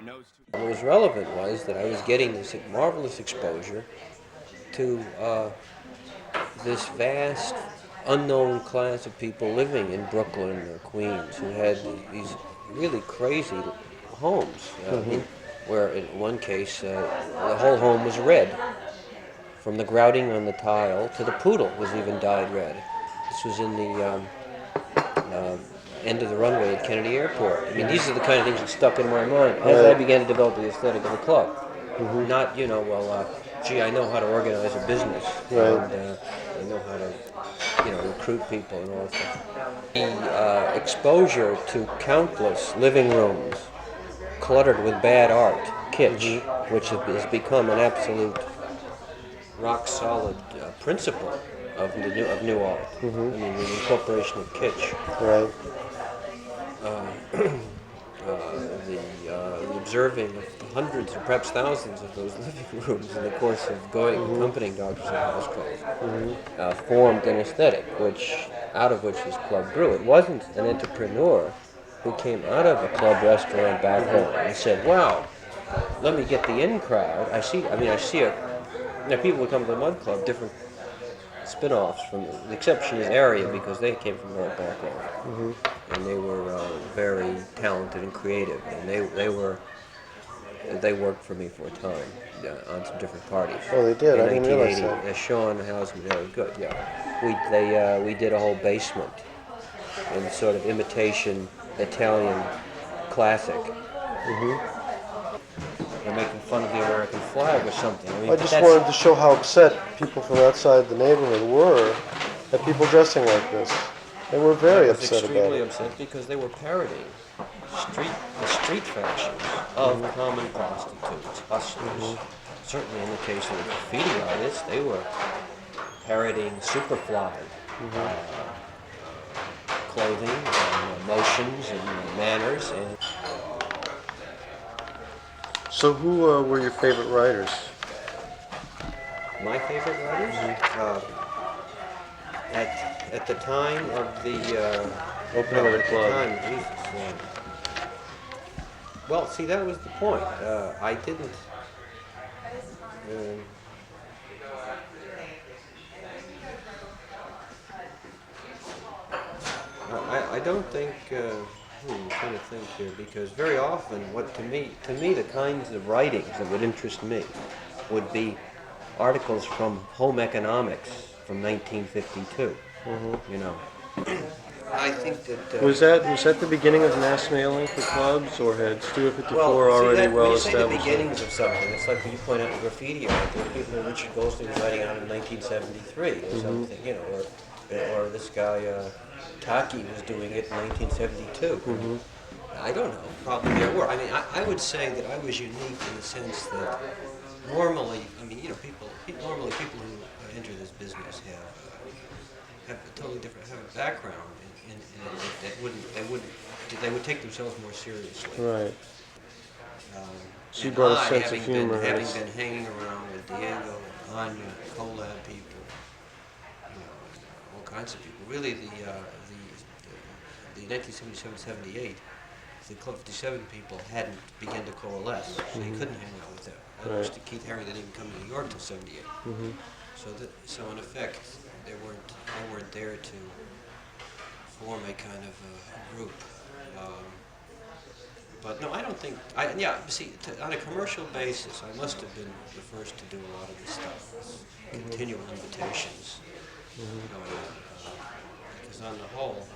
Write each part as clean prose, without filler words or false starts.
What was relevant was that I was getting this marvelous exposure to this vast, unknown class of people living in Brooklyn or Queens who had these really crazy homes. Where in one case the whole home was red, from the grouting on the tile to the poodle was even dyed red. This was in the uh, end of the runway at Kennedy Airport. I mean, these are the kind of things that stuck in my mind as I began to develop the aesthetic of the club. Not, gee, I know how to organize a business, and I know how to, recruit people and all that stuff. The exposure to countless living rooms cluttered with bad art, kitsch, which has become an absolute rock solid principle of new art. I mean, the incorporation of kitsch. Right. The observing of hundreds or perhaps thousands of those living rooms in the course of accompanying Doctors and House Calls, formed an aesthetic, out of which this club grew. It wasn't an entrepreneur who came out of a club restaurant back home and said, "Wow, let me get the in crowd." I see it. People would come to the Mud Club, different spin-offs from the exception is Area because they came from an art background, and they were very talented and creative, and they worked for me for a time on some different parties. Oh, they did. In I didn't realize 1980, that. Sean Hausman, they were good. Yeah, we did a whole basement in sort of imitation Italian classic. They're making fun of the American flag or something. I mean, I just wanted to show how upset people from outside the neighborhood were at people dressing like this. They were very upset about extremely it. upset because they were parodying the street fashions of common prostitutes, hustlers. Certainly in the case of the graffiti artists, they were parodying Superfly clothing and motions and manners. And So who were your favorite writers? my favorite writers, at the time of the Opening of the club. Well, see, that was the point. I didn't. Um, I don't think. I'm trying to think here because very often, to me, the kinds of writings that would interest me would be articles from Home Economics from 1952. You know, I think that. Was that the beginning of mass mailing for clubs, or had Studio 54 already when well you say the established? beginnings of something, it's like when you point out the graffiti art. There were people who Richard Goldstein was writing out in 1973 or something, or this guy Taki was doing it in 1972. I don't know. Probably there were. I mean, I would say that I was unique in the sense that normally, normally people who enter this business have a totally different background, and they would take themselves more seriously. Right. So you And brought a sense of having humor. been hanging around with Diego and Anya, collab people, all kinds of people. Really, the 1977-78, the Club 57 people hadn't begun to coalesce, so you couldn't hang out with them. Right. Keith Haring didn't even come to New York till '78. So in effect, they weren't there to form a kind of a group. But no, I don't think. On a commercial basis, I must have been the first to do a lot of this stuff. Continual invitations going on. Because on the whole,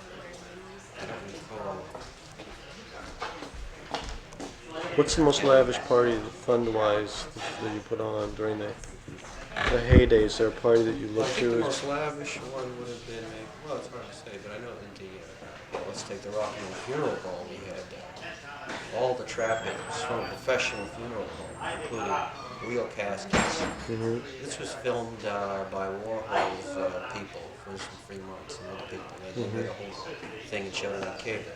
I don't recall. What's the most lavish party, fund-wise, that you put on during the heydays? Is there a party that you I look think to? the most lavish one would have been, it's hard to say, but I know in let's take the Rock and Roll Funeral Ball, we had all the trappings from a professional funeral home, including real caskets. This was filmed by Warhol's people, First and Fremont, and other people. They made a whole thing and showed it on cable.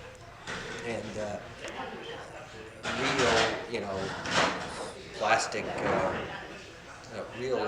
And real, plastic, real